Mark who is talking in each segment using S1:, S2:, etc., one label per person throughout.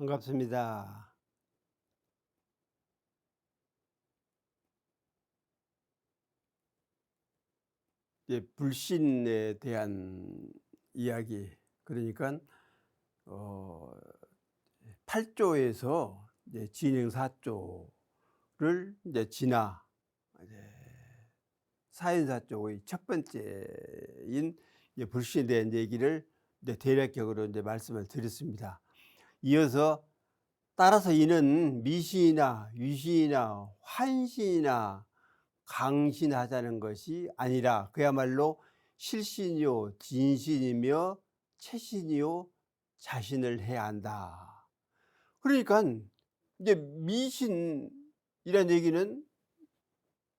S1: 반갑습니다. 불신에 대한 이야기, 그러니까 어 8 조에서 이제 진행 4 조를 이제 지나 이제 사hen사 쪽의 첫 번째인 이제 불신에 대한 얘기를 이제 대략적으로 이제 말씀을 드렸습니다. 이어서 따라서 이는 미신이나 유신이나 환신이나 강신하자는 것이 아니라 그야말로 실신이요 진신이며 체신이요 자신을 해야 한다. 그러니깐 이제 미신이란 얘기는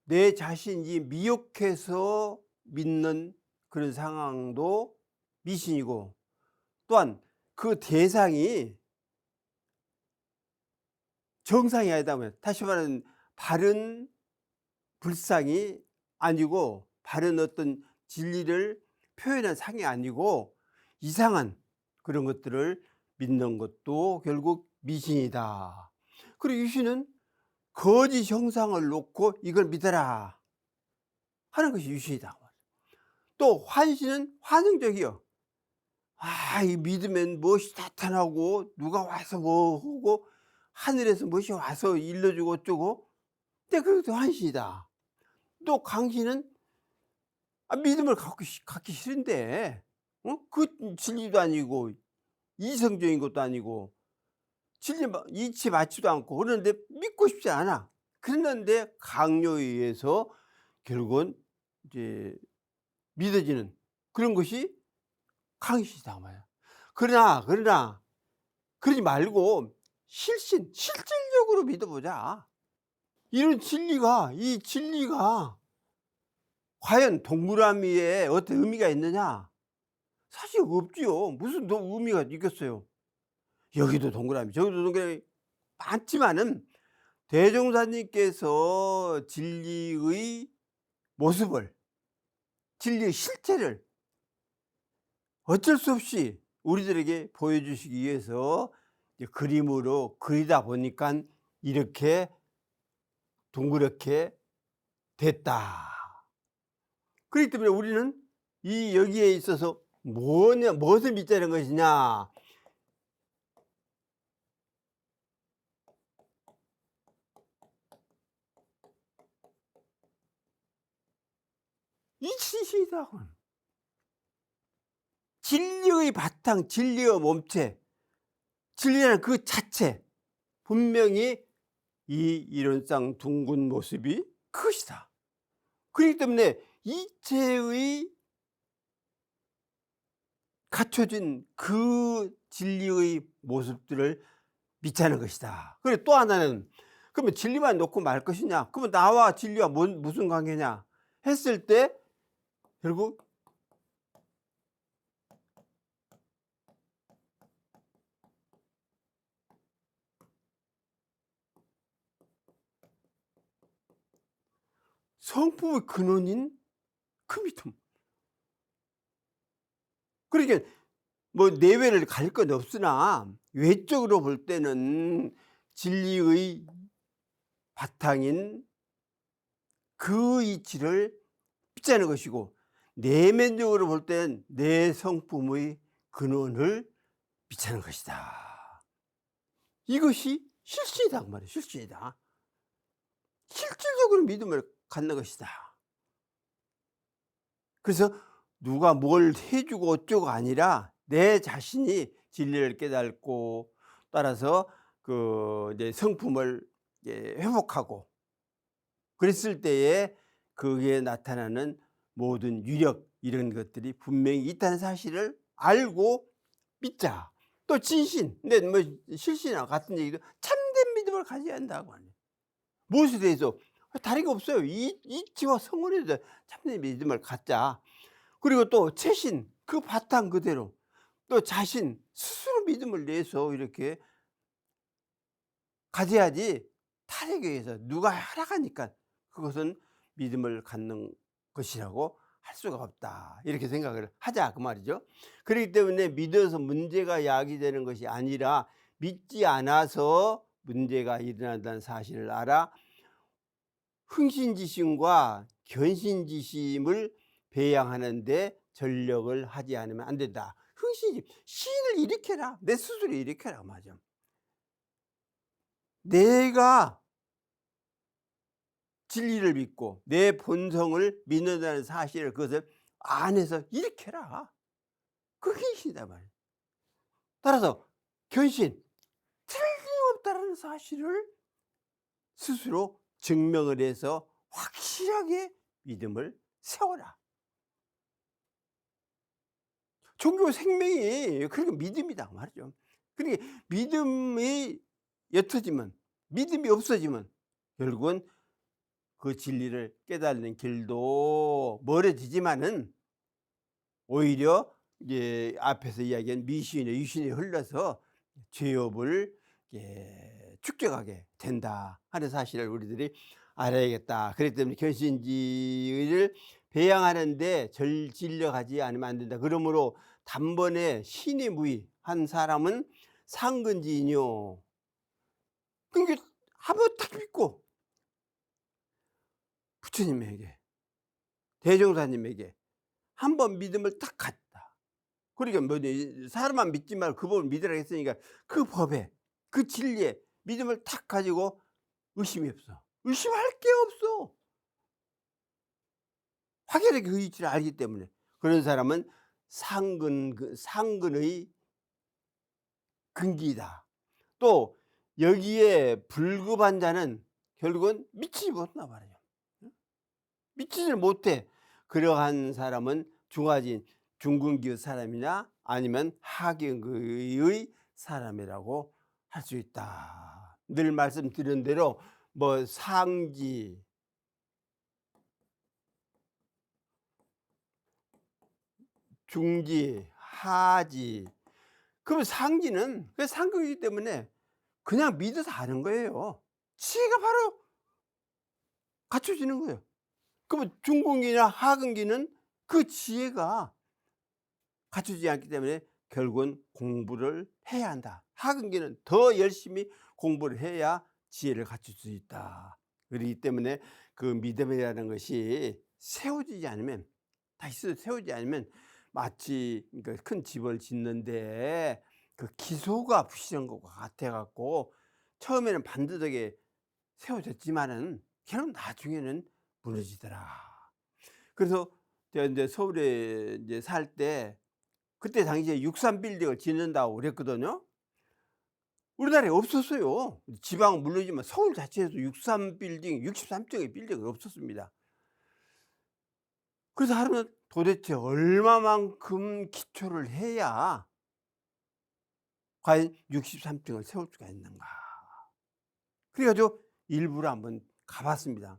S1: 내 자신이 미혹해서 믿는 그런 상황도 미신이고, 또한 그 대상이 정상이 아니다면, 다시 말하면 바른 불상이 아니고 바른 어떤 진리를 표현한 상이 아니고 이상한 그런 것들을 믿는 것도 결국 미신이다. 그리고 유신은 거짓 형상을 놓고 이걸 믿어라 하는 것이 유신이다. 또 환신은 환상적이요. 이 믿으면 무엇이 나타나고 누가 와서 뭐 하고 하늘에서 무엇이 와서 일러주고 어쩌고, 근데 그것도 환신이다. 또 강신은 믿음을 갖기 싫은데, 그 진리도 아니고 이성적인 것도 아니고 진리 이치 맞지도 않고 그런데 믿고 싶지 않아. 그랬는데 강요에 의해서 결국은 이제 믿어지는 그런 것이 강신이다 말이야. 그러나 그러지 말고 실질적으로 믿어보자. 이 진리가 과연 동그라미에 어떤 의미가 있느냐? 사실 없지요. 무슨 의미가 있겠어요. 여기도 동그라미 저기도 동그라미 많지만은 대종사님께서 진리의 모습을, 진리의 실체를 어쩔 수 없이 우리들에게 보여주시기 위해서 이제 그림으로 그리다 보니깐 이렇게 동그랗게 됐다. 그렇기 때문에 우리는 여기에 있어서 무엇을 믿자는 것이냐? 이 진실이다. 진리의 바탕, 진리의 몸체, 진리라는 그 자체, 분명히 이 이론상 둥근 모습이 그것이다. 그렇기 때문에 이체의 갖춰진 그 진리의 모습들을 믿자는 것이다. 그리고 또 하나는, 그러면 진리만 놓고 말 것이냐? 그러면 나와 진리와 무슨 관계냐? 했을 때 결국 성품의 근원인 그 믿음. 그러니까 뭐 내외를 가릴 건 없으나 외적으로 볼 때는 진리의 바탕인 그 이치를 믿자는 것이고, 내면적으로 볼 땐 내 성품의 근원을 믿자는 것이다. 이것이 실신이다 그 말이에요. 실신이다. 실질적으로 믿음을 갖는 것이다. 그래서 누가 뭘 해주고 어쩌고 아니라 내 자신이 진리를 깨닫고 따라서 이제 성품을 이제 회복하고 그랬을 때에 거기에 나타나는 모든 유력 이런 것들이 분명히 있다는 사실을 알고 믿자. 또 진신, 근데 뭐 실신이나 같은 얘기도 참된 믿음을 가져야 한다고 하네. 무엇에 대해서 다른 게 없어요. 이치와 성원에 대해 참된 믿음을 갖자. 그리고 또 체신, 그 바탕 그대로, 또 자신 스스로 믿음을 내서 이렇게 가져야지 타락에 의해서 누가 허락하니까 그것은 믿음을 갖는 것이라고 할 수가 없다. 이렇게 생각을 하자 그 말이죠. 그렇기 때문에 믿어서 문제가 야기되는 것이 아니라 믿지 않아서 문제가 일어난다는 사실을 알아 흥신지심과 견신지심을 배양하는 데 전력을 하지 않으면 안 된다. 흥신지 신을 일으켜라. 내 스스로 일으켜라 맞아. 내가 진리를 믿고 내 본성을 믿는다는 사실을 그것을 안에서 일으켜라. 그게 신이다 말이야. 따라서 견신 틀림없다는 사실을 스스로 증명을 해서 확실하게 믿음을 세워라. 종교 생명이 그러니까 믿음이다 말이죠. 그러니까 믿음이 옅어지면 믿음이 없어지면 결국은 그 진리를 깨닫는 길도 멀어지지만은 오히려 이제 앞에서 이야기한 미신의 유신에 흘러서 죄업을 축적하게 된다 하는 사실을 우리들이 알아야겠다. 그렇기 때문에 견신지를 배양하는데 전력하지 않으면 안 된다. 그러므로 단번에 신의 무의한 사람은 상근지이뇨. 그러니까 한번 딱 믿고 부처님에게 대종사님에게 한번 믿음을 딱 갖다. 그러니까 뭐 사람만 믿지 말고 그 법을 믿으라 했으니까 그 법에 그 진리에 믿음을 탁 가지고 의심이 없어. 의심할 게 없어. 확연하게 그 이치를 알기 때문에 그런 사람은 상근의 근기이다. 또 여기에 불급한 자는 결국은 믿지 못한단 말이에요. 믿지를 못해. 그러한 사람은 중화진 중근기의 사람이나 아니면 하경의 사람이라고 할 수 있다. 늘 말씀드린 대로 뭐 상지, 중지, 하지. 그러면 상지는 그 상극이기 때문에 그냥 믿어서 하는 거예요. 지혜가 바로 갖춰지는 거예요. 그러면 중근기나 하근기는 그 지혜가 갖추지 않기 때문에 결국은 공부를 해야 한다. 하근기는 더 열심히 공부를 해야 지혜를 갖출 수 있다. 그렇기 때문에 그 믿음이라는 것이 세워지지 않으면 다시 세우지 않으면 마치 큰 집을 짓는데 그 기소가 부실한 것과 같아 갖고 처음에는 반듯하게 세워졌지만은 결국 나중에는 무너지더라. 그래서 제가 이제 서울에 이제 살 때 그때 당시에 63 빌딩을 짓는다고 그랬거든요. 우리나라에 없었어요. 지방 물론이지만 서울 자체에서 63 빌딩, 63층의 빌딩은 없었습니다. 그래서 하루는 도대체 얼마만큼 기초를 해야 과연 63층을 세울 수가 있는가. 그래 가지고 일부러 한번 가 봤습니다.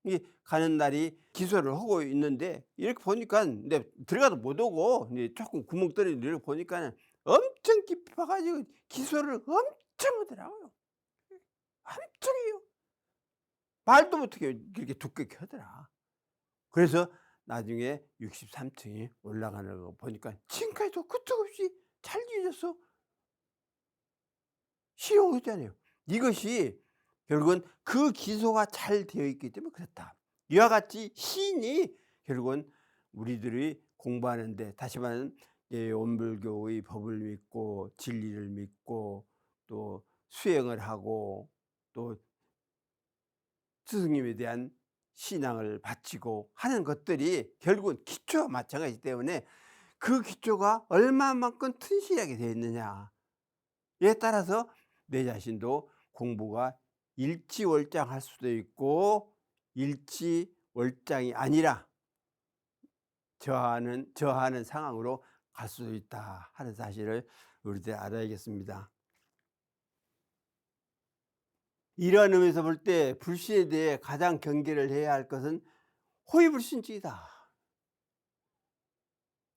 S1: 이게 가는 날이 기소를 하고 있는데 이렇게 보니까 근데 들어가도 못 오고 이제 조금 구멍 뚫린 이렇게 보니까는 엄청 깊이 파 가지고 기소를 엄청 하더라고요. 엄청 해요. 말도 못하게 그렇게 두껍게 하더라. 그래서 나중에 63층에 올라가는 거 보니까 지금까지도 끄떡없이 잘 지어졌어. 시용하잖아요. 이것이 결국은 그 기소가 잘 되어 있기 때문에 그렇다. 이와 같이 신이 결국은 우리들이 공부하는데 다시 말하면 온불교의 법을 믿고 진리를 믿고 또 수행을 하고 또 스승님에 대한 신앙을 바치고 하는 것들이 결국은 기초와 마찬가지이기 때문에 그 기초가 얼마만큼 튼실하게 되어 있느냐에 따라서 내 자신도 공부가 일치월장할 수도 있고 일치월장이 아니라 저하는 상황으로 갈 수도 있다 하는 사실을 우리들 알아야겠습니다. 이러한 의미에서 볼 때 불신에 대해 가장 경계를 해야 할 것은 호의불신주의다.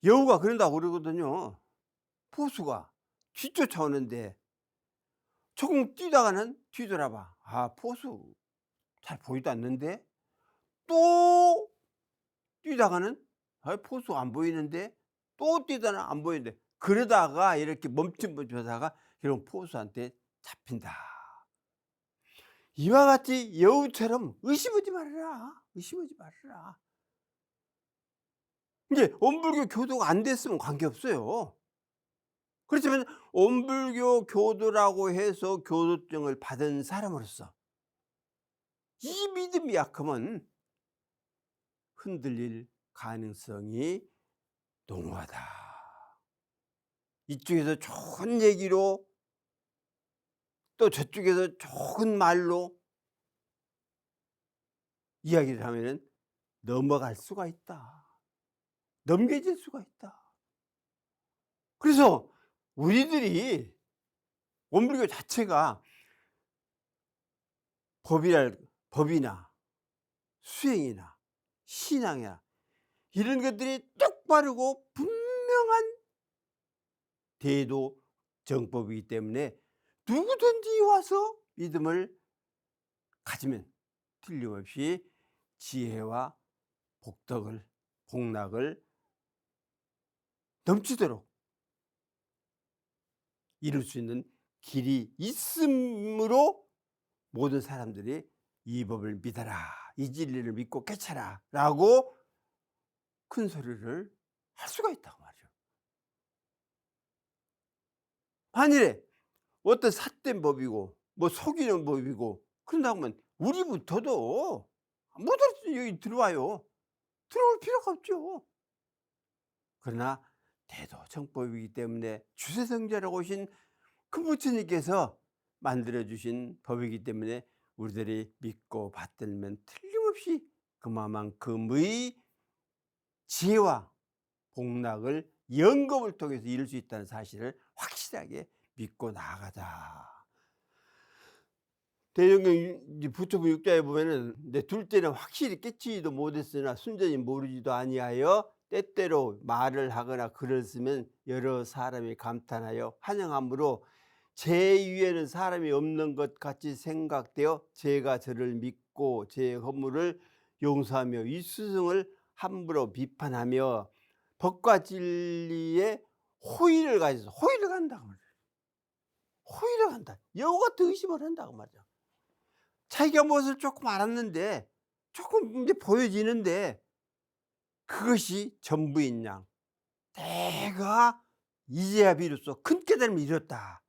S1: 여우가 그런다고 그러거든요. 포수가 뒤쫓아오는데 조금 뛰다가는 뒤돌아봐. 아, 포수 잘 보이도 않는데? 또 뛰다가는 아, 포수 안 보이는데? 또 뛰다가 안 보이는데? 그러다가 이렇게 멈춤하다가 이런 포수한테 잡힌다. 이와 같이 여우처럼 의심하지 말아라. 의심하지 말아라. 이제 원불교 교도가 안 됐으면 관계없어요. 그렇지만 원불교 교도라고 해서 교도증을 받은 사람으로서 이 믿음이 약하면 흔들릴 가능성이 농후하다. 이쪽에서 좋은 얘기로 또 저쪽에서 좋은 말로 이야기를 하면은 넘어갈 수가 있다. 넘겨질 수가 있다. 그래서 우리들이 원불교 자체가 법이나 수행이나 신앙이나 이런 것들이 똑바르고 분명한 대도 정법이기 때문에 누구든지 와서 믿음을 가지면 틀림없이 지혜와 복락을 넘치도록 이룰 수 있는 길이 있으므로 모든 사람들이 이 법을 믿어라, 이 진리를 믿고 깨쳐라 라고 큰 소리를 할 수가 있다고 말이죠. 만일에 어떤 삿된 법이고 뭐 속이는 법이고 그런다고 하면 우리부터도 뭐든지 여기 들어와요. 들어올 필요가 없죠. 그러나 대도정법이기 때문에 주세성자라고 오신 그 부처님께서 만들어주신 법이기 때문에 우리들이 믿고 받들면 틀림없이 그만큼의 지혜와 복락을 영겁을 통해서 이룰 수 있다는 사실을 확실하게 믿고 나아가자. 대종경 부처부 6자에 보면은 내 둘째는 확실히 깨치지도 못했으나 순전히 모르지도 아니하여 때때로 말을 하거나 글을 쓰면 여러 사람이 감탄하여 환영함으로 제 위에는 사람이 없는 것 같이 생각되어 제가 저를 믿고 제 허물을 용서하며 이 스승을 함부로 비판하며 법과 진리에 호의를 가져서 호의를 간다고 말이야. 호의를 간다. 여우 같은 의심을 한다고 말이야. 자기가 무엇을 조금 알았는데 조금 이제 보여지는데 그것이 전부인 양 내가 이제야 비로소 큰 깨달음을 이뤘다.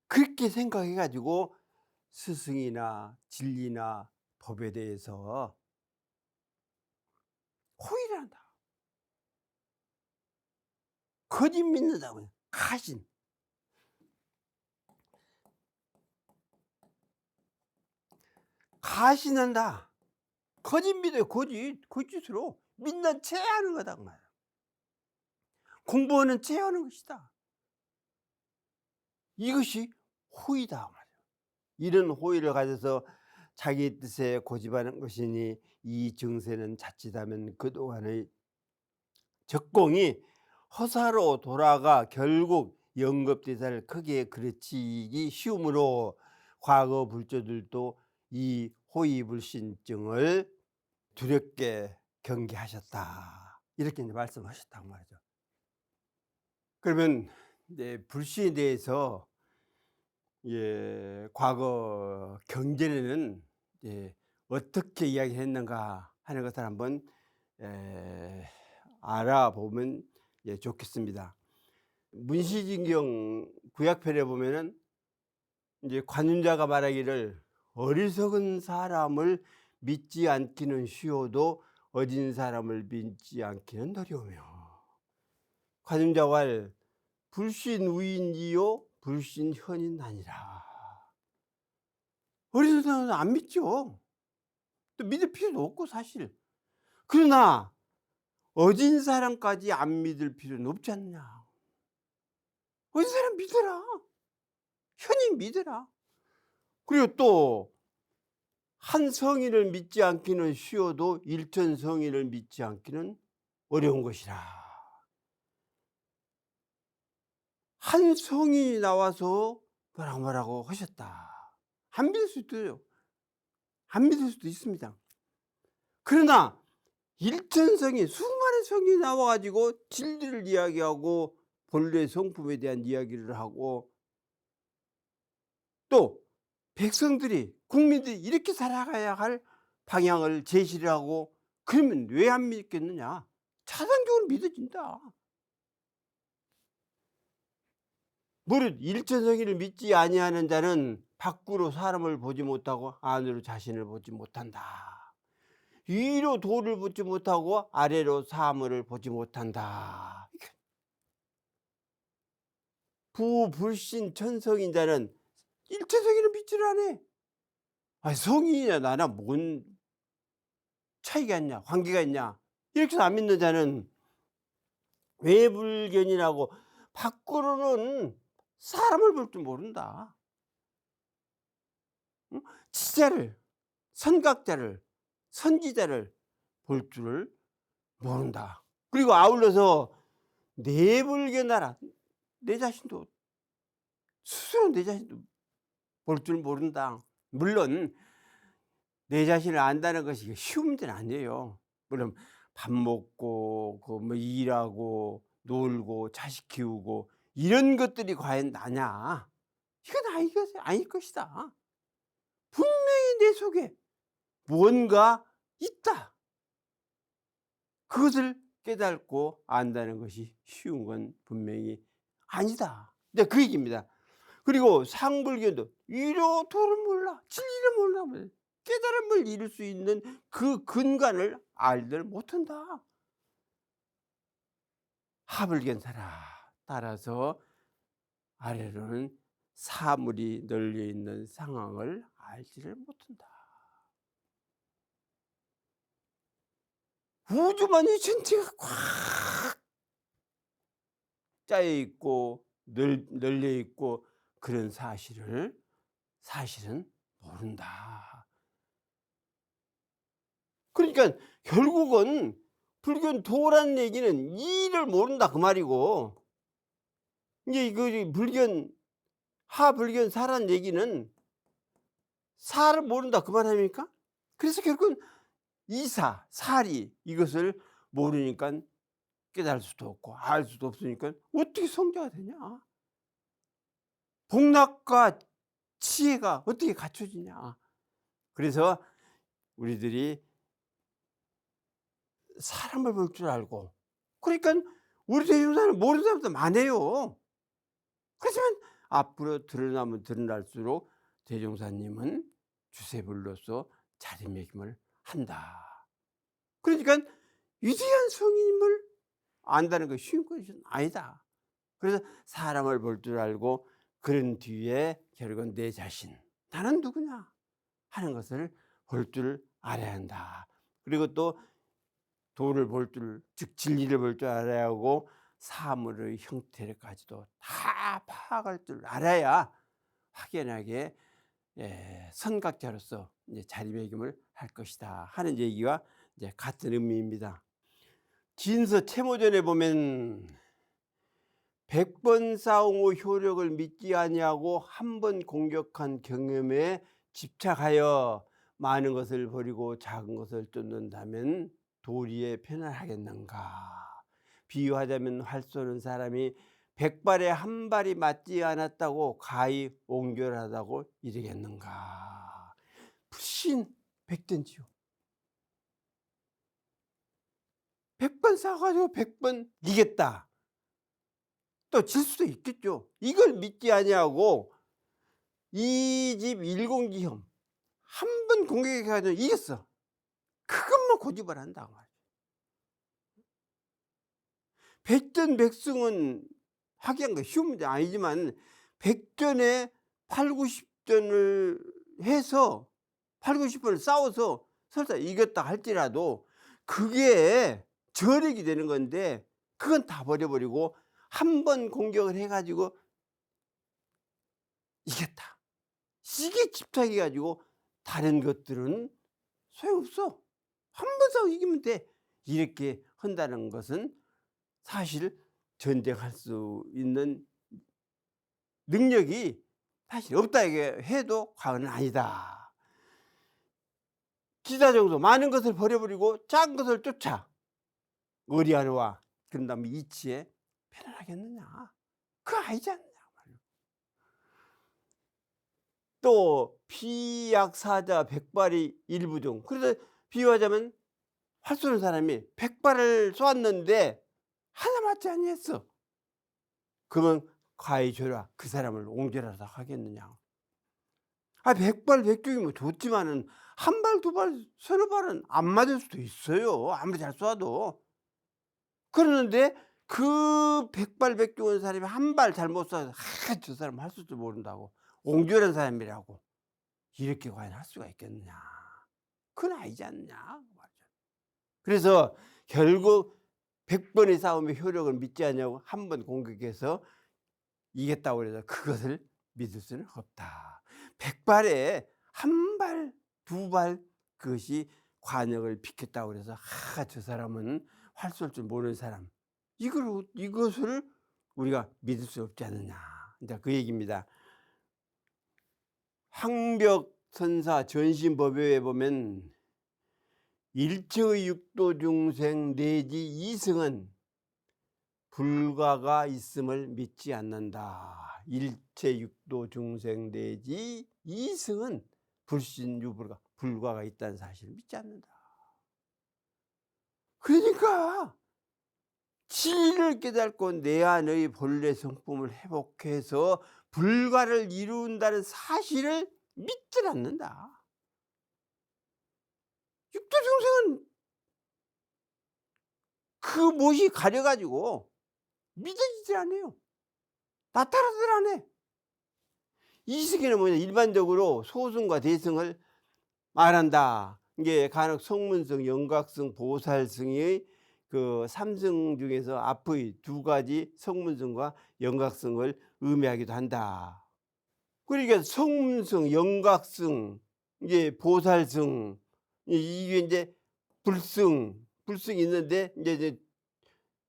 S1: 그렇게 생각해 가지고 스승이나 진리나 법에 대해서 호의를 한다. 거짓 믿는다고요. 가신. 가신한다. 거짓 믿어요. 거짓으로 믿는 채 하는 거다 그 말이야. 공부하는 채 하는 것이다. 이것이 호의다 그 말이야. 이런 호의를 가져서 자기 뜻에 고집하는 것이니 이 증세는 자칫하면 그동안의 적공이 허사로 돌아가 결국 영겁대사를 크게 그르치기 쉬우므로 과거 불조들도 이 호의불신증을 두렵게 경계하셨다. 이렇게 이제 말씀하셨다고 말이죠. 그러면 이제 불신에 대해서 과거 경전에는 어떻게 이야기했는가 하는 것을 한번 알아보면 좋겠습니다. 문시진경 구약편에 보면은 이제 관윤자가 말하기를 어리석은 사람을 믿지 않기는 쉬워도 어진 사람을 믿지 않기는 어려우며 관윤자왈 불신우인이요 불신현인 아니라. 어린 사람은 안 믿죠. 또 믿을 필요도 없고 사실. 그러나 어진 사람까지 안 믿을 필요는 없지 않냐. 어진 사람 믿어라. 현인 믿어라. 그리고 또 한 성인을 믿지 않기는 쉬워도 일천 성인을 믿지 않기는 어려운 것이라. 한 성인이 나와서 뭐라고 하셨다. 안 믿을 수도 있어요. 안 믿을 수도 있습니다. 그러나 일천성이 수많은 성이 나와가지고 진리를 이야기하고 본래 성품에 대한 이야기를 하고 또 백성들이 국민들이 이렇게 살아가야 할 방향을 제시를 하고 그러면 왜 안 믿겠느냐. 차단적으로 믿어진다. 무릇 일천성이를 믿지 아니하는 자는 밖으로 사람을 보지 못하고 안으로 자신을 보지 못한다. 위로 도를 보지 못하고 아래로 사물을 보지 못한다. 부불신 천성인 자는 일체성이를 믿지를 않아. 아니, 성인이냐 나나 뭔 차이가 있냐, 관계가 있냐, 이렇게 해서 안 믿는 자는 외불견이라고 밖으로는 사람을 볼 줄 모른다. 응? 지자를, 선각자를, 선지자를 볼 줄을 모른다. 그리고 아울러서 내불견하라. 내 자신도, 스스로 내 자신도 볼 줄 모른다. 물론 내 자신을 안다는 것이 쉬운 문제는 아니에요. 물론 밥 먹고 그 뭐 일하고 놀고 자식 키우고 이런 것들이 과연 나냐? 이건 아닐 것이다. 분명히 내 속에 무언가 있다. 그것을 깨닫고 안다는 것이 쉬운 건 분명히 아니다. 네, 그 얘기입니다. 그리고 상불견도 위로 도를 몰라, 진리를 몰라, 깨달음을 이룰 수 있는 그 근간을 알들 못한다. 하불견사라. 따라서 아래로는 사물이 널려 있는 상황을 알지를 못한다. 우주만이 전체가 꽉 짜여 있고 널려 있고 그런 사실은 모른다. 그러니까 결국은 불견 도라는 얘기는 이를 모른다 그 말이고, 이제 그 불견 하불견 사라는 얘기는 사를 모른다 그 말 아닙니까? 그래서 결국은 이사 사리 이것을 모르니까 깨달을 수도 없고 알 수도 없으니까 어떻게 성자가 되냐? 복락과 지혜가 어떻게 갖춰지냐? 그래서 우리들이 사람을 볼 줄 알고, 그러니까 우리 대종사는 모르는 사람도 많아요. 그렇지만 앞으로 드러나면 드러날수록 대종사님은 주세불로서 자리매김을 한다. 그러니까 위대한 성인임을 안다는 것이 쉬운 것이 아니다. 그래서 사람을 볼 줄 알고 그런 뒤에 결국은 내 자신, 나는 누구냐 하는 것을 볼 줄 알아야 한다. 그리고 또 도를 볼 줄, 즉 진리를 볼 줄 알아야 하고 사물의 형태를까지도 다 파악할 줄 알아야 확연하게 선각자로서 이제 자리매김을 할 것이다 하는 얘기와 이제 같은 의미입니다. 진서 채모전에 보면 100번 싸움 후 효력을 믿지 아니하고 한 번 공격한 경험에 집착하여 많은 것을 버리고 작은 것을 쫓는다면 도리에 편안하겠는가. 비유하자면 활 쏘는 사람이 100발에 한 발이 맞지 않았다고 가히 옹졸하다고 이르겠는가. 불신 백전지요. 100번 싸워가지고 100번 이겼다. 또 질 수도 있겠죠. 이걸 믿지 아니하고 이 집 일공기험 한 번 공격해가지고 이겼어. 그것만 고집을 한다 말이야. 백전백승은 하기한 거 쉬운 문제 아니지만 100전에 8, 90전을 해서 8, 90번을 싸워서 설사 이겼다 할지라도 그게 저력이 되는 건데 그건 다 버려버리고 한 번 공격을 해가지고 이겼다. 이게 집착해 가지고 다른 것들은 소용없어. 한 번 싸워 이기면 돼. 이렇게 한다는 것은 사실 전쟁할 수 있는 능력이 사실 없다 해도 과언은 아니다. 기사정도 많은 것을 버려버리고 작은 것을 쫓아 의리하노와 그런 다음에 이치에 편안하겠느냐. 그거 아니지 않느냐. 또 비약사자 백발이 일부중. 그래서 비유하자면 활 쏘는 사람이 100발을 쏘았는데 하나 맞지 아니했어. 그러면 가히 줘라 그 사람을 옹졸하다 하겠느냐. 100발 100중이면 좋지만은 한 발, 두 발, 서너 발은 안 맞을 수도 있어요, 아무리 잘 쏴도. 그러는데 그 100발 100중인 사람이 한 발 잘못 쏴서 '아 저 사람 할 줄도 모른다고. 옹졸한 사람이라고.' 이렇게 과연 할 수가 있겠느냐. 그건 아니지 않느냐 말이죠. 그래서 결국 100번의 싸움의 효력을 믿지 않냐고 한 번 공격해서 이겼다고 그래서 그것을 믿을 수는 없다. 100발에 한 발, 두 발 그것이 관역을 비켰다고 그래서 '아 저 사람은 활 쏠 줄 모르는 사람.' 이것을 우리가 믿을 수 없지 않느냐. 인제 그 얘기입니다. 황벽선사 전신법요에 보면 일체의 육도 중생 내지 이승은 불가가 있음을 믿지 않는다. 일체 육도 중생 내지 이승은 불신유불가 불가가 있다는 사실을 믿지 않는다. 그러니까 진리를 깨닫고 내 안의 본래 성품을 회복해서 불가를 이룬다는 사실을 믿질 않는다. 육도 중생은 그 못이 가려가지고 믿어지질 않아요. 나타나질 않아. 이승에는 뭐냐, 일반적으로 소승과 대승을 말한다. 이게 간혹 성문승, 영각승, 보살승의 그 삼승 중에서 앞의 두 가지 성문승과 영각승을 의미하기도 한다. 그러니까 성문승, 영각승, 이제 보살승, 이게 이제 불승이 있는데 이제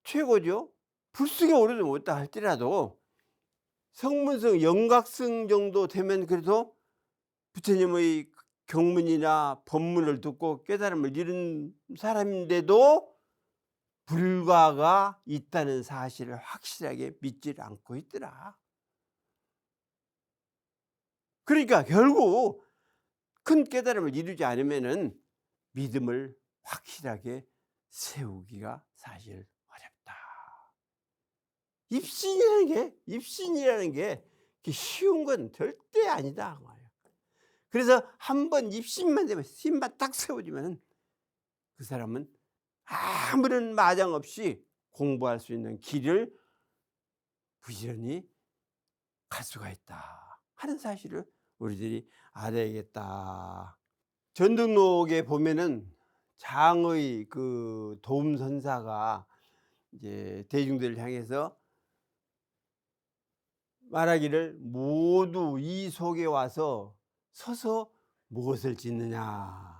S1: 최고죠. 불승에 오르지 못했다 할지라도 성문승, 영각승 정도 되면 그래도 부처님의 경문이나 법문을 듣고 깨달음을 이룬 사람인데도 불가가 있다는 사실을 확실하게 믿질 않고 있더라. 그러니까 결국 큰 깨달음을 이루지 않으면은 믿음을 확실하게 세우기가 사실 어렵다. 입신이라는 게 쉬운 건 절대 아니다. 그래서 한번 입신만 되면 신만 딱 세워지면 그 사람은 아무런 마장 없이 공부할 수 있는 길을 부지런히 갈 수가 있다 하는 사실을 우리들이 알아야겠다. 전등록에 보면은 장의 그 도움선사가 이제 대중들을 향해서 말하기를 모두 이 속에 와서 서서 무엇을 짓느냐.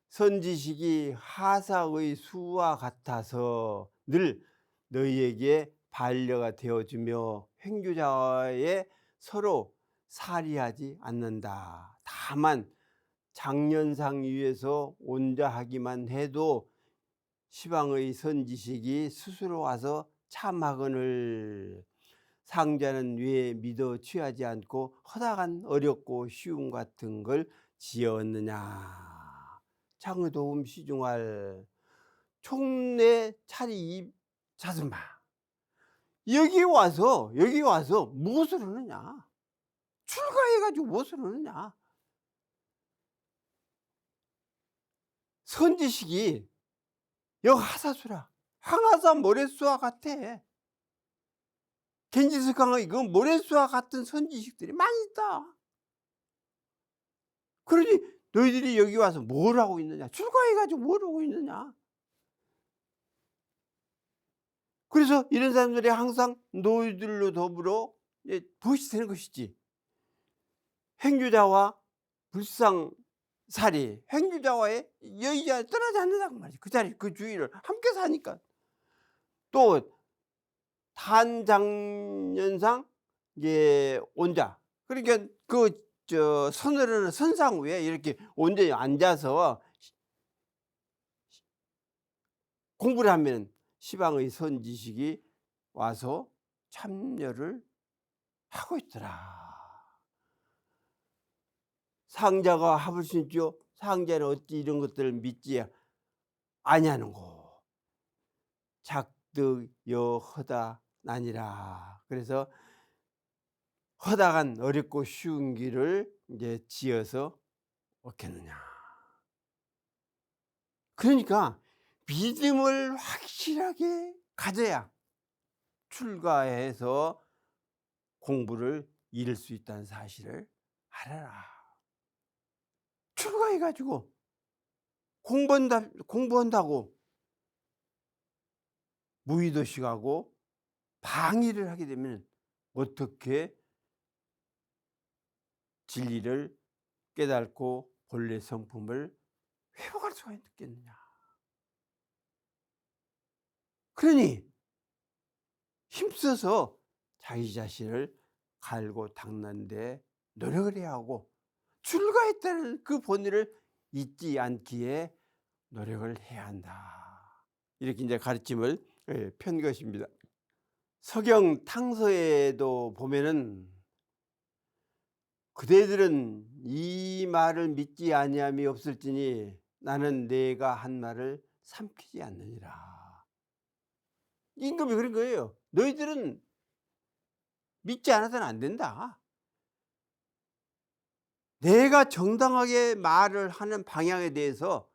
S1: 선지식이 하사의 수와 같아서 늘 너희에게 반려가 되어주며 횡교자에 서로 살이하지 않는다. 다만 장년상 위에서 온자하기만 해도 시방의 선지식이 스스로 와서 참하거늘 상자는 왜 믿어 취하지 않고 허다한 어렵고 쉬움 같은 걸 지었느냐. 장의도움 시중할 총내 차리 자슴마. 여기 와서 무엇을 하느냐. 출가해가지고 무엇을 하느냐. 선지식이 여 하사수라 항하사 모래수와 같아. 겐지스강의 그 모래수와 같은 선지식들이 많이 있다. 그러니 너희들이 여기 와서 뭘 하고 있느냐. 출가해가지고 뭘 하고 있느냐. 그래서 이런 사람들이 항상 너희들로 더불어 부엇이 되는 것이지. 횡규자와 불상살이 횡규자와의 여의자 떠나지 않는다고 말이지. 그 자리 그 주위를 함께 사니까. 또 단장년상 온자. 그러니까 서늘한 선상 위에 이렇게 온전히 앉아서 공부를 하면 시방의 선지식이 와서 참여를 하고 있더라. 상자가 합을 수 있죠. 상자는 어찌 이런 것들을 믿지 아니하는 거. 작득여 허다 나니라. 그래서 허다한 어렵고 쉬운 길을 이제 지어서 얻겠느냐. 그러니까 믿음을 확실하게 가져야 출가해서 공부를 이룰 수 있다는 사실을 알아라. 출가해 가지고 공부한다고 무의도식하고 방해를 하게 되면 어떻게 진리를 깨닫고 본래 성품을 회복할 수가 있겠느냐. 그러니 힘써서 자기 자신을 갈고 닦는 데 노력을 해야 하고 출가했다는 그 본의를 잊지 않기에 노력을 해야 한다. 이렇게 이제 가르침을 편 것입니다. 서경 탕서에도 보면은 그대들은 이 말을 믿지 아니함이 없을지니 나는 내가 한 말을 삼키지 않느니라. 임금이 그런 거예요. 너희들은 믿지 않아서는 안 된다. 내가 정당하게 말을 하는 방향에 대해서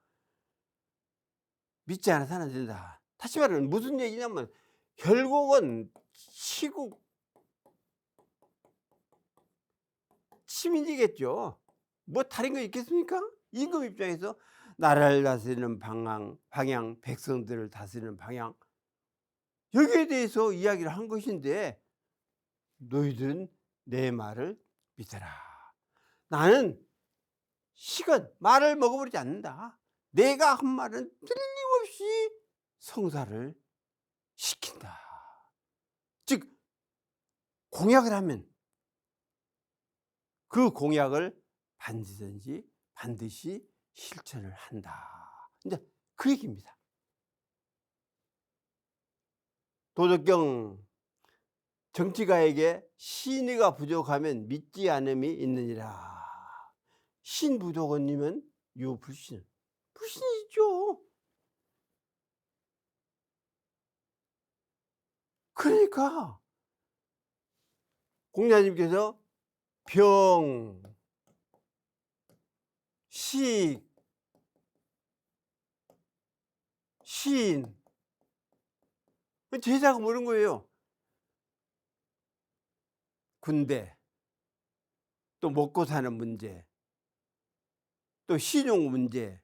S1: 믿지 않아서는 안 된다. 다시 말하면 무슨 얘기냐면 결국은 시국 시민이겠죠. 뭐 다른 거 있겠습니까? 임금 입장에서 나라를 다스리는 방향, 백성들을 다스리는 방향, 여기에 대해서 이야기를 한 것인데 너희들은 내 말을 믿어라. 나는 말을 먹어버리지 않는다. 내가 한 말은 틀림없이 성사를 시킨다. 즉 공약을 하면 그 공약을 반드시 실천을 한다. 이제 그 얘기입니다. 도덕경 정치가에게 신의가 부족하면 믿지 않음이 있느니라. 신부족원님은 불신이죠. 그러니까 공자님께서 병, 식, 신, 제자가 모르는 거예요. 군대, 또 먹고 사는 문제, 또 신용 문제,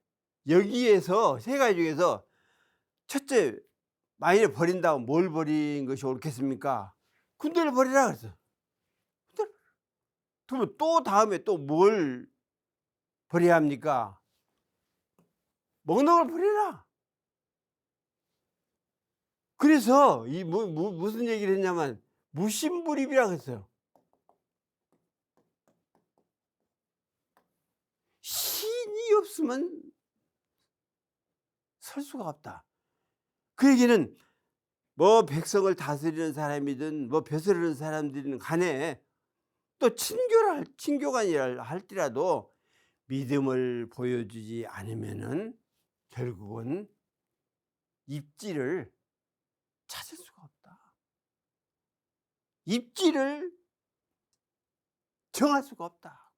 S1: 여기에서 세 가지 중에서 첫째, 만일에 버린다면 뭘 버린 것이 옳겠습니까? 군대를 버리라 그랬어. 그러면 또 다음에 또 뭘 버려야 합니까? 먹는 걸 버리라. 그래서 이 무슨 얘기를 했냐면 무심불입이라고 했어요. 신이 없으면 설 수가 없다. 그 얘기는 뭐 백성을 다스리는 사람이든 뭐 벼슬하는 사람들이든 간에 또 친교관이라 할지라도 믿음을 보여주지 않으면은 결국은 입지를 찾을 수가 없다. 입지를 정할 수가 없다.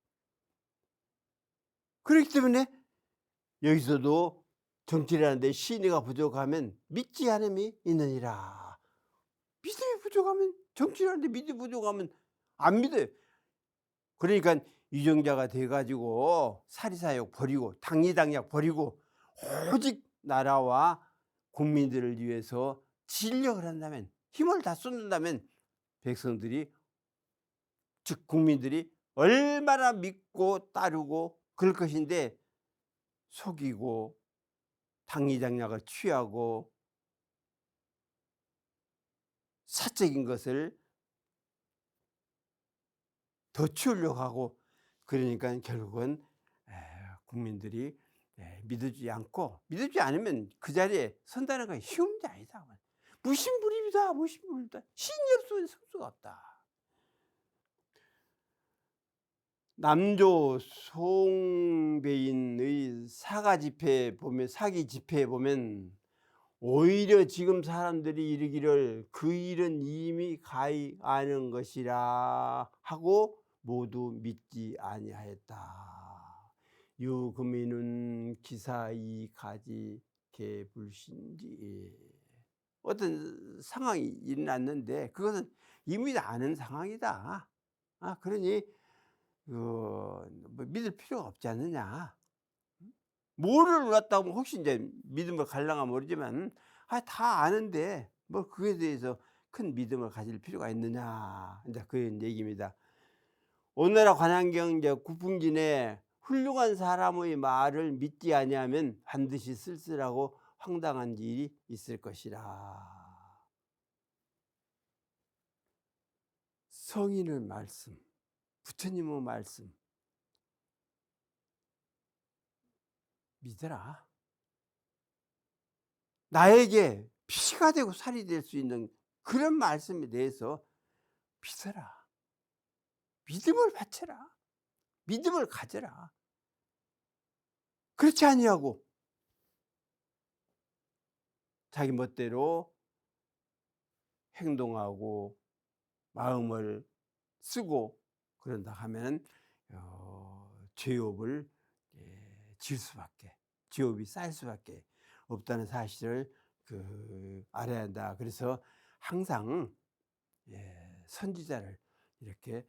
S1: 그렇기 때문에 여기서도 정치라는데 신의가 부족하면 믿지 않음이 있느니라. 믿음이 부족하면 정치라는데 믿음이 부족하면 안 믿어요. 그러니까 유정자가 돼가지고 사리사욕 버리고 당리당략 버리고 오직 나라와 국민들을 위해서 진력을 한다면, 힘을 다 쏟는다면 백성들이, 즉 국민들이 얼마나 믿고 따르고 그럴 것인데 속이고 당리당략을 취하고 사적인 것을 더 취하려고 하고, 그러니까 결국은 국민들이 믿어주지 않으면 그 자리에 선다는 건 쉬운 문제 아니다. 무심불입이다. 신이 없으면 설 수가 없다. 남조 송배인의 사기 집회에 보면 오히려 지금 사람들이 이르기를 그 일은 이미 가히 아는 것이라 하고 모두 믿지 아니하였다. 유금이는 기사이 가지 개불신지. 어떤 상황이 일어났는데 그것은 이미 아는 상황이다. 그러니 뭐 믿을 필요가 없지 않느냐. 뭐를 갖다가 혹시 이제 믿음을 갈랑하면 모르지만 다 아는데 뭐 그에 대해서 큰 믿음을 가질 필요가 있느냐, 이제 그런 얘기입니다. 오늘날 관한경 이제 구풍진에 훌륭한 사람의 말을 믿지 아니하면 반드시 쓸쓸하고 황당한 일이 있을 것이라. 성인의 말씀, 부처님의 말씀 믿어라. 나에게 피가 되고 살이 될 수 있는 그런 말씀에 대해서 믿어라. 믿음을 바쳐라. 믿음을 가져라. 그렇지 아니하고 자기 멋대로 행동하고 마음을 쓰고 그런다 하면 죄업을 지을 수밖에, 죄업이 쌓일 수밖에 없다는 사실을 알아야 한다. 그래서 항상 선지자를 이렇게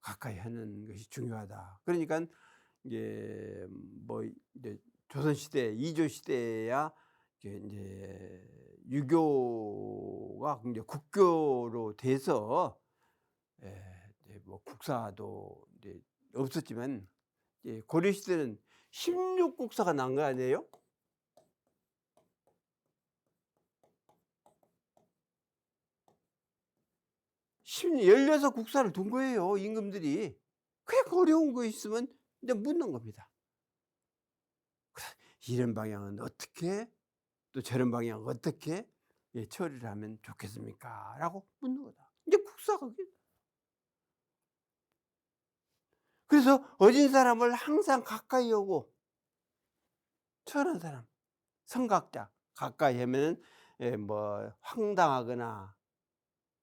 S1: 가까이 하는 것이 중요하다. 그러니까 이제 조선시대, 이조시대야 이제 유교가 이제 국교로 돼서 뭐 국사도 이제 없었지만 고려시대는 16국사가 난 거 아니에요? 16국사를 둔 거예요, 임금들이. 그냥 어려운 거 있으면 이제 묻는 겁니다. 이런 방향은 어떻게, 또 저런 방향은 어떻게 처리를 하면 좋겠습니까? 라고 묻는 거다. 이제 국사가. 그래서 어진 사람을 항상 가까이 오고, 천한 사람, 선각자 가까이 하면 뭐 황당하거나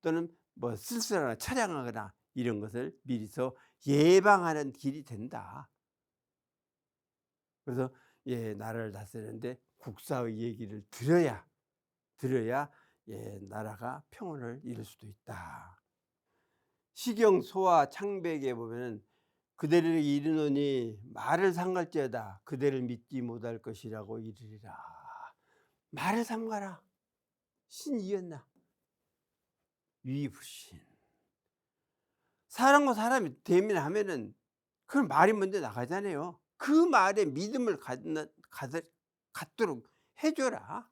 S1: 또는 뭐 쓸쓸하거나 처량하거나 이런 것을 미리서 예방하는 길이 된다. 그래서 나라를 다스리는데 국사의 얘기를 들어야 나라가 평온을 이룰 수도 있다. 시경 소와 창백에 보면은 그대를 이르노니 말을 삼갈지어다 그대를 믿지 못할 것이라고 이르리라. 말을 삼가라. 신이었나? 위불신. 사람과 사람이 대면하면은 그 말이 먼저 나가잖아요. 그 말에 믿음을 갖도록 해줘라.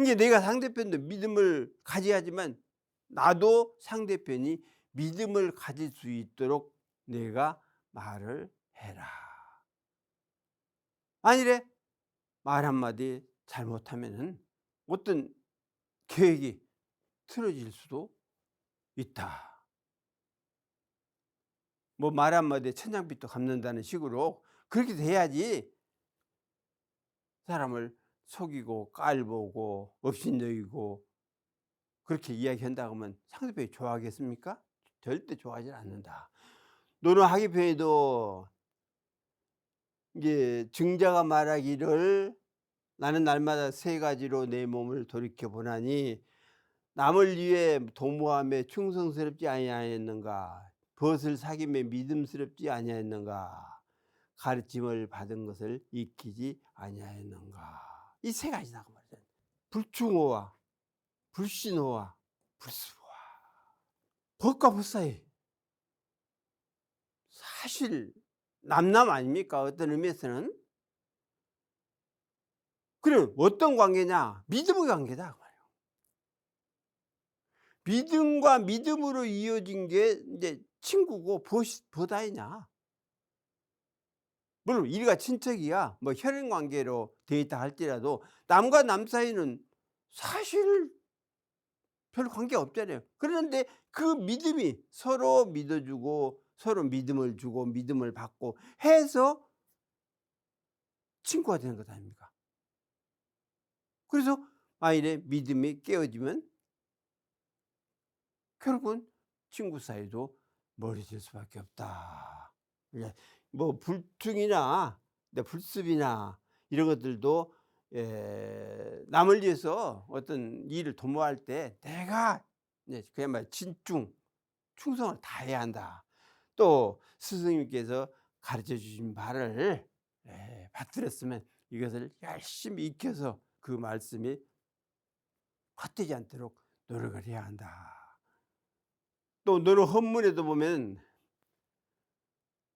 S1: 이제 내가 상대편도 믿음을 가져야지만 나도 상대편이 믿음을 가질 수 있도록 내가 말을 해라. 아니래 말 한마디 잘못하면은 어떤 계획이 틀어질 수도 있다. 뭐 말 한마디에 천냥빚도 갚는다는 식으로 그렇게 돼야지 사람을 속이고 깔보고 업신여기고 그렇게 이야기한다고 하면 상대편이 좋아하겠습니까? 절대 좋아하지 않는다. 너는 하기편에도 이제 증자가 말하기를 나는 날마다 3가지로 내 몸을 돌이켜 보나니 남을 위해 도모함에 충성스럽지 아니하였는가? 벗을 사김에 믿음스럽지 아니하였는가? 가르침을 받은 것을 익히지 아니하였는가? 이 3가지다 그 말이야. 불충호와 불신호와 불수호와. 법과 법 사이 사실 남남 아닙니까? 어떤 의미에서는. 그럼 어떤 관계냐? 믿음의 관계다 그 말이에요. 믿음과 믿음으로 이어진 게 이제 친구고 보다이냐. 물론 일가 친척이야 뭐 혈연 관계로 되어 있다 할지라도 남과 남 사이는 사실 별 관계 없잖아요. 그런데 그 믿음이 서로 믿어주고 서로 믿음을 주고 믿음을 받고 해서 친구가 되는 것 아닙니까? 그래서 만일에 믿음이 깨어지면 결국은 친구 사이도 멀어질 수밖에 없다. 예, 뭐 불충이나 불습이나 이런 것들도 남을 위해서 어떤 일을 도모할 때 내가 그야말로 충성을 다해야 한다. 또 스승님께서 가르쳐 주신 바를 받들었으면 이것을 열심히 익혀서 그 말씀이 헛되지 않도록 노력을 해야 한다. 또 너는 헌문에도 보면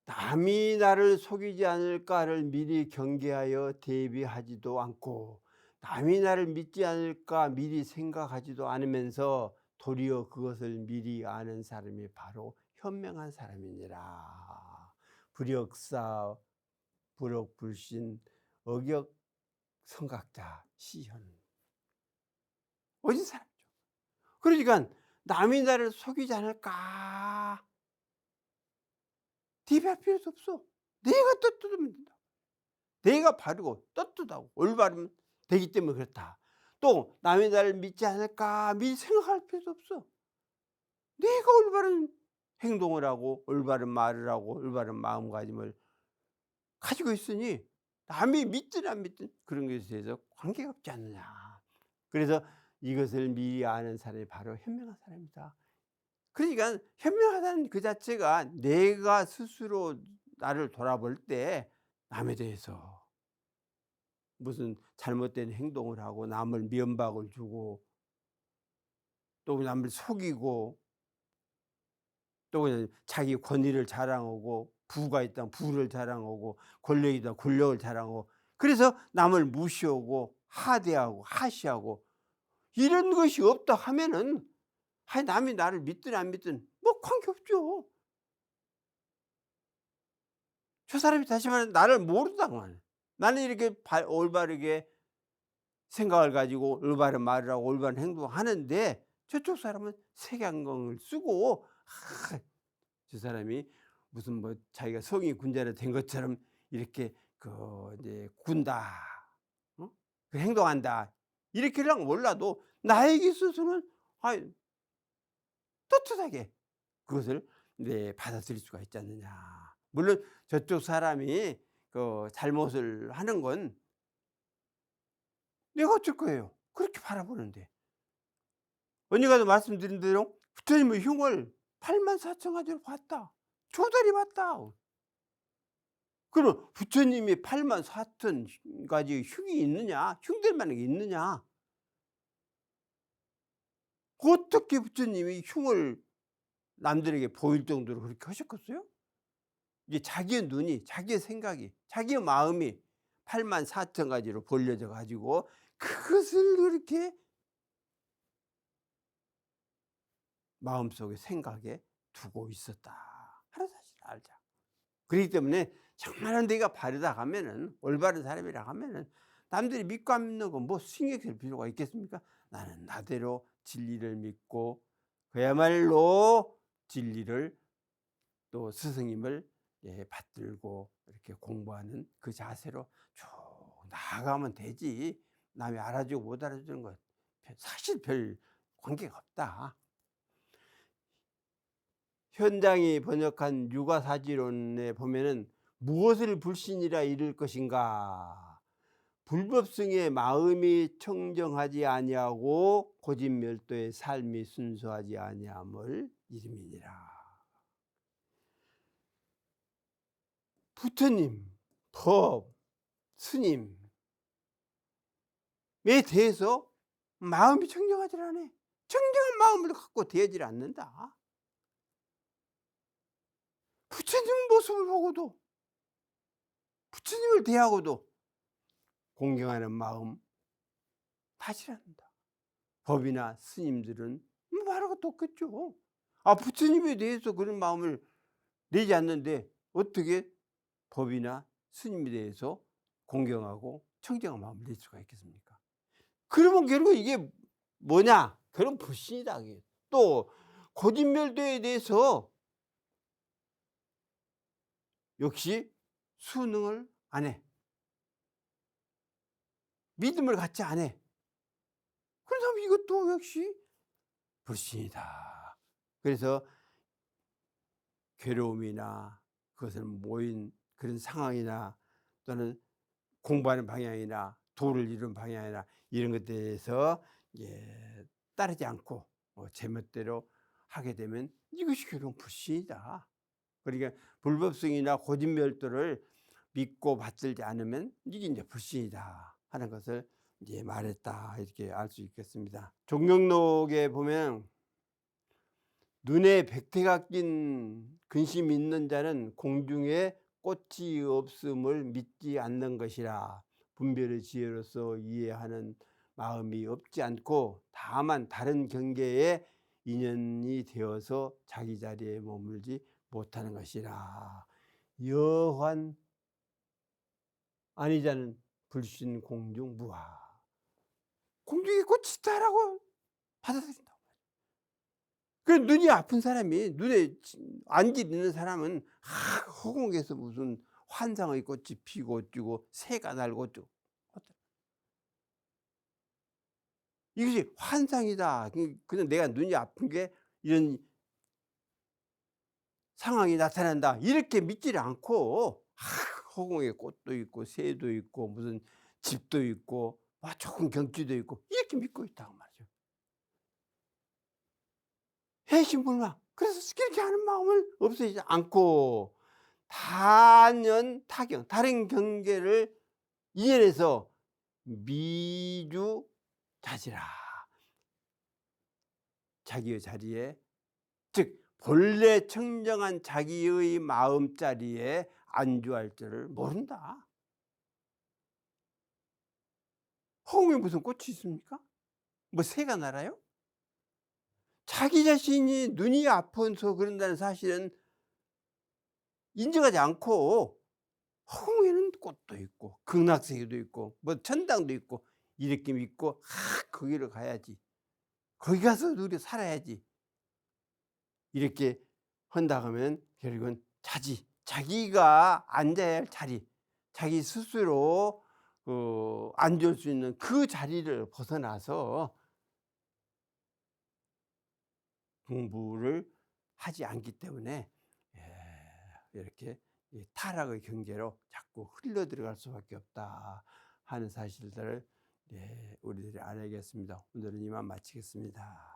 S1: 남이 나를 속이지 않을까를 미리 경계하여 대비하지도 않고 남이 나를 믿지 않을까 미리 생각하지도 않으면서 도리어 그것을 미리 아는 사람이 바로 현명한 사람이니라. 불역사, 불옥불신, 억역성각자, 시현. 어진 사람이죠. 그러니까 남이 나를 속이지 않을까 대비할 필요도 없어. 내가 떳떳하면 된다. 내가 바르고 떳떳하고 올바르면 되기 때문에 그렇다. 또 남이 나를 믿지 않을까 미리 생각할 필요도 없어. 내가 올바른 행동을 하고 올바른 말을 하고 올바른 마음가짐을 가지고 있으니 남이 믿든 안 믿든 그런 것에 대해서 관계가 없지 않느냐. 그래서 이것을 미리 아는 사람이 바로 현명한 사람이다. 그러니까 현명하다는 그 자체가 내가 스스로 나를 돌아볼 때 남에 대해서 무슨 잘못된 행동을 하고 남을 면박을 주고 또 남을 속이고 또 그냥 자기 권위를 자랑하고 부가 있다면 부를 자랑하고 권력이 있다면 권력을 자랑하고 그래서 남을 무시하고 하대하고 하시하고 이런 것이 없다 하면은 남이 나를 믿든 안 믿든 뭐 관계없죠. 저 사람이 다시 말해 나를 모른다고 하네. 나는 이렇게 올바르게 생각을 가지고 올바른 말을 하고 올바른 행동을 하는데 저쪽 사람은 색안경을 쓰고 저 사람이 무슨 뭐 자기가 성이 군자로 된 것처럼 이렇게 이제 군다, 어? 그 행동한다 이렇게는 몰라도 나에게 있어서는 떳떳하게 그것을 받아들일 수가 있지 않느냐. 물론 저쪽 사람이 그 잘못을 하는 건 내가 어쩔 거예요. 그렇게 바라보는데 언니가도 말씀드린 대로 부처님의 흉을 84,000가지로 봤다. 조달이 봤다. 그럼 부처님이 84,000가지 흉이 있느냐? 흉될 만한 게 있느냐? 어떻게 부처님이 흉을 남들에게 보일 정도로 그렇게 하셨겠어요? 이게 자기의 눈이, 자기의 생각이, 자기의 마음이 84,000가지로 벌려져 가지고 그것을 그렇게 마음속에 생각에 두고 있었다 하는 사실을 알자. 그렇기 때문에 정말 내가 바르다 하면은 올바른 사람이라 하면은 남들이 믿고 안 믿는 건 뭐 신경 쓸 필요가 있겠습니까? 나는 나대로 진리를 믿고 그야말로 진리를 또 스승님을 받들고 이렇게 공부하는 그 자세로 쭉 나아가면 되지. 남이 알아주고 못 알아주는 것 사실 별 관계가 없다. 현장이 번역한 육아사지론에 보면은 무엇을 불신이라 이를 것인가? 불법승의 마음이 청정하지 아니하고 고집멸도의 삶이 순수하지 아니함을 이름이니라. 부처님, 법, 스님에 대해서 마음이 청정하지 않아. 청정한 마음을 갖고 대하지 않는다. 부처님 모습을 보고도 부처님을 대하고도 공경하는 마음 하지 않는다. 법이나 스님들은 말할 것도 없겠죠. 부처님에 대해서 그런 마음을 내지 않는데 어떻게 법이나 스님에 대해서 공경하고 청정한 마음을 낼 수가 있겠습니까? 그러면 결국 이게 뭐냐? 그런 불신이다. 또 고집멸도에 대해서 역시 순응을 안 해. 믿음을 갖지 않아. 그래서 이것도 역시 불신이다. 그래서 괴로움이나 그것을 모인 그런 상황이나 또는 공부하는 방향이나 도를 이루는 방향이나 이런 것들에 대해서 따르지 않고 제멋대로 하게 되면 이것이 결국 불신이다. 그러니까 불법성이나 고진멸도를 믿고 받들지 않으면 이게 이제 불신이다 하는 것을 이제 말했다, 이렇게 알 수 있겠습니다. 종경록에 보면 눈에 백태가 낀 근심 있는 자는 공중에 꽃이 없음을 믿지 않는 것이라. 분별의 지혜로서 이해하는 마음이 없지 않고 다만 다른 경계에 인연이 되어서 자기 자리에 머물지 못하는 것이라. 여환 아니자는 불신 공중 무하. 공중에 꽃이 있다라고 받아들인다. 그 눈이 아픈 사람이, 눈에 안기 있는 사람은 허공에서 무슨 환상의 꽃이 피고 어쩌고 새가 날고 어쩌고, 이것이 환상이다. 그냥 내가 눈이 아픈 게 이런 상황이 나타난다 이렇게 믿지를 않고 허공에 꽃도 있고 새도 있고 무슨 집도 있고 좋은 경치도 있고 이렇게 믿고 있다고 말이죠. 해심불망. 그래서 그렇게 하는 마음을 없애지 않고 단연 타경, 다른 경계를 이해해서 미주 자지라. 자기의 자리에, 즉 본래 청정한 자기의 마음자리에 안주할 줄을 모른다. 허공에 무슨 꽃이 있습니까? 뭐 새가 날아요? 자기 자신이 눈이 아파서 그런다는 사실은 인정하지 않고 허공에는 꽃도 있고 극락세계도 있고 뭐 천당도 있고 이렇게 믿고 거기를 가야지, 거기 가서 우리 살아야지 이렇게 한다 하면 결국은 자기가 앉아야 할 자리, 자기 스스로 앉을 수 있는 그 자리를 벗어나서 공부를 하지 않기 때문에 이렇게 타락의 경계로 자꾸 흘러 들어갈 수밖에 없다 하는 사실들을 우리들이 알아야겠습니다. 오늘은 이만 마치겠습니다.